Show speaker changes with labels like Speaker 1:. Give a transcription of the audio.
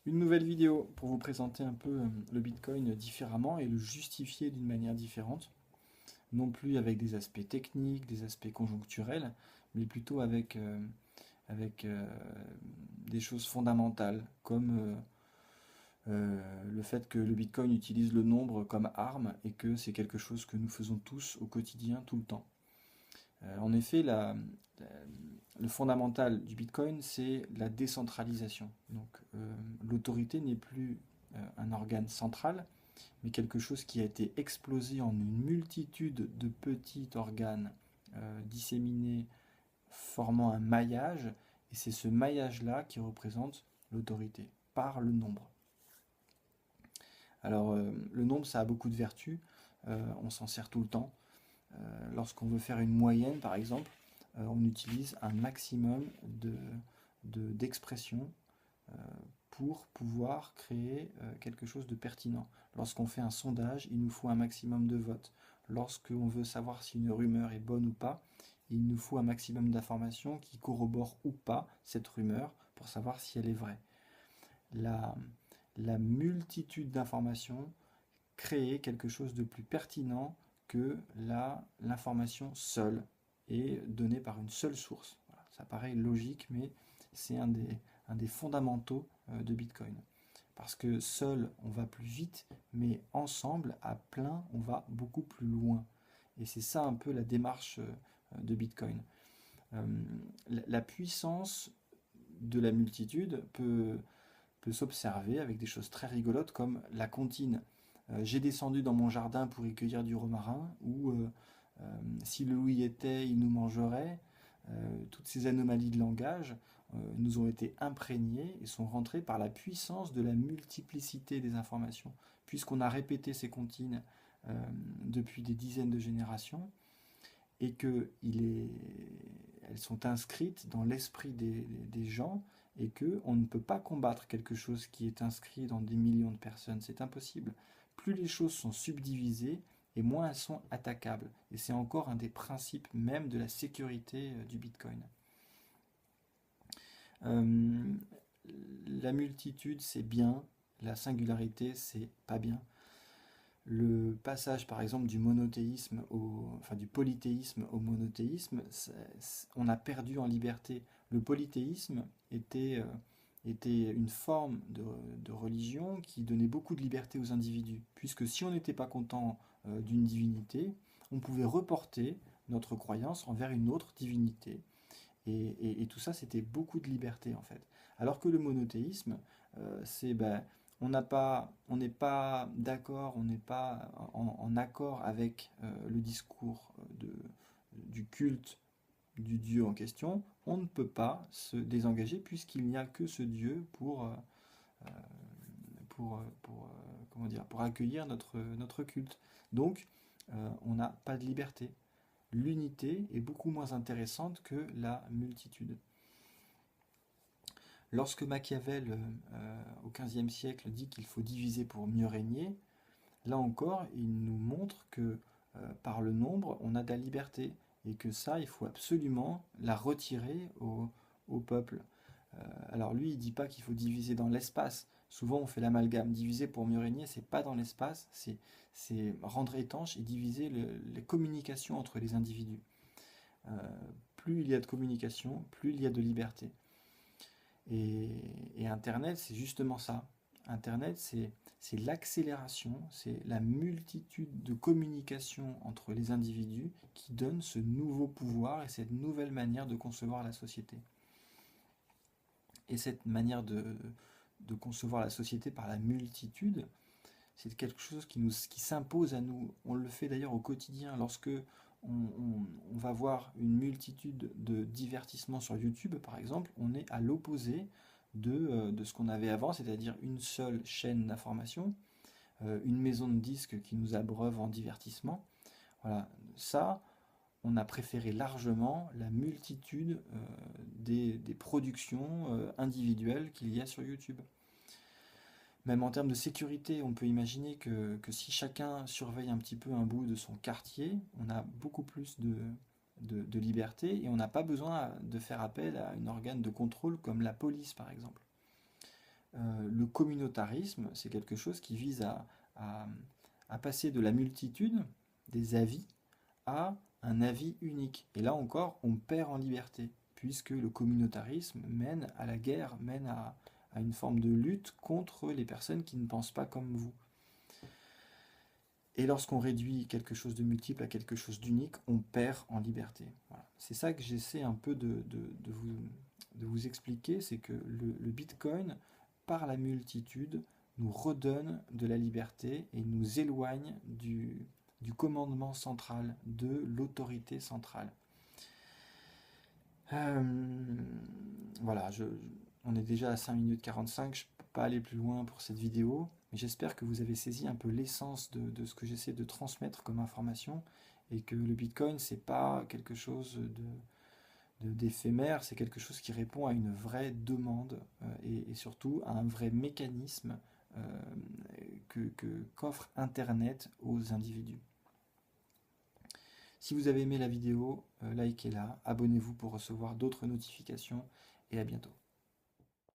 Speaker 1: Une nouvelle vidéo pour vous présenter un peu le Bitcoin différemment et le justifier d'une manière différente, non plus avec des aspects techniques, des aspects conjoncturels, mais plutôt avec des choses fondamentales, comme le fait que le Bitcoin utilise le nombre comme arme et que c'est quelque chose que nous faisons tous au quotidien, tout le temps. En effet, le fondamental du Bitcoin, c'est la décentralisation. Donc, l'autorité n'est plus un organe central, mais quelque chose qui a été explosé en une multitude de petits organes disséminés, formant un maillage, et c'est ce maillage-là qui représente l'autorité, par le nombre. Alors, le nombre, ça a beaucoup de vertus, on s'en sert tout le temps. Lorsqu'on veut faire une moyenne, par exemple, on utilise un maximum d'expressions euh, pour pouvoir créer quelque chose de pertinent. Lorsqu'on fait un sondage, il nous faut un maximum de votes. Lorsqu'on veut savoir si une rumeur est bonne ou pas, il nous faut un maximum d'informations qui corroborent ou pas cette rumeur pour savoir si elle est vraie. La, la multitude d'informations crée quelque chose de plus pertinent que l'information seule et donnée par une seule source. Voilà, ça paraît logique, mais c'est un des fondamentaux de Bitcoin. Parce que seul, on va plus vite, mais ensemble, à plein, on va beaucoup plus loin. Et c'est ça un peu la démarche de Bitcoin. Euh, la puissance de la multitude peut s'observer avec des choses très rigolotes comme la comptine. J'ai descendu dans mon jardin pour y cueillir du romarin, ou si le loup y était, il nous mangerait. Toutes ces anomalies de langage nous ont été imprégnées et sont rentrées par la puissance de la multiplicité des informations. Puisqu'on a répété ces comptines depuis des dizaines de générations, et que elles sont inscrites dans l'esprit des gens, et que on ne peut pas combattre quelque chose qui est inscrit dans des millions de personnes. C'est impossible. Plus les choses sont subdivisées, et moins elles sont attaquables. Et c'est encore un des principes même de la sécurité du Bitcoin. Euh, la multitude, c'est bien. La singularité, c'est pas bien. Le passage, par exemple, du monothéisme enfin, du polythéisme au monothéisme, on a perdu en liberté. Le polythéisme était une forme de religion qui donnait beaucoup de liberté aux individus, puisque si on n'était pas content d'une divinité, on pouvait reporter notre croyance envers une autre divinité. Et tout ça, c'était beaucoup de liberté en fait. Alors que le monothéisme, c'est ben, on n'est pas d'accord, on n'est pas en accord avec le discours du culte du Dieu en question, on ne peut pas se désengager puisqu'il n'y a que ce Dieu comment dire, pour accueillir notre culte. Donc, on n'a pas de liberté. L'unité est beaucoup moins intéressante que la multitude. Lorsque Machiavel, au XVe siècle, dit qu'il faut diviser pour mieux régner, là encore, il nous montre que par le nombre, on a de la liberté, et que ça, il faut absolument la retirer au peuple. Alors lui, il dit pas qu'il faut diviser dans l'espace. Souvent, on fait l'amalgame. Diviser pour mieux régner, c'est pas dans l'espace, c'est rendre étanche et diviser les communications entre les individus. Euh, Plus il y a de communication, plus il y a de liberté. Et Internet, c'est justement ça. Internet, c'est l'accélération, c'est la multitude de communications entre les individus qui donne ce nouveau pouvoir et cette nouvelle manière de concevoir la société. Et cette manière de concevoir la société par la multitude, c'est quelque chose qui s'impose à nous. On le fait d'ailleurs au quotidien. Lorsque on va voir une multitude de divertissements sur YouTube, par exemple, on est à l'opposé de ce qu'on avait avant, c'est-à-dire une seule chaîne d'information, une maison de disques qui nous abreuve en divertissement. Voilà, ça, on a préféré largement la multitude des productions individuelles qu'il y a sur YouTube. Même en termes de sécurité, on peut imaginer que si chacun surveille un petit peu un bout de son quartier, on a beaucoup plus de liberté et on n'a pas besoin de faire appel à un organe de contrôle comme la police par exemple. Le communautarisme, c'est quelque chose qui vise à- à passer de la multitude des avis à un avis unique. Et là encore, on perd en liberté, puisque le communautarisme mène à la guerre, mène à une forme de lutte contre les personnes qui ne pensent pas comme vous. Et lorsqu'on réduit quelque chose de multiple à quelque chose d'unique, on perd en liberté. Voilà. C'est ça que j'essaie un peu de vous expliquer, c'est que le Bitcoin, par la multitude, nous redonne de la liberté et nous éloigne du commandement central, de l'autorité centrale. Voilà, on est déjà à 5 minutes 45, je ne peux pas aller plus loin pour cette vidéo, mais j'espère que vous avez saisi un peu l'essence de ce que j'essaie de transmettre comme information, et que le Bitcoin, c'est pas quelque chose d'éphémère, c'est quelque chose qui répond à une vraie demande, et surtout à un vrai mécanisme qu'offre Internet aux individus. Si vous avez aimé la vidéo, likez-la, abonnez-vous pour recevoir d'autres notifications et à bientôt.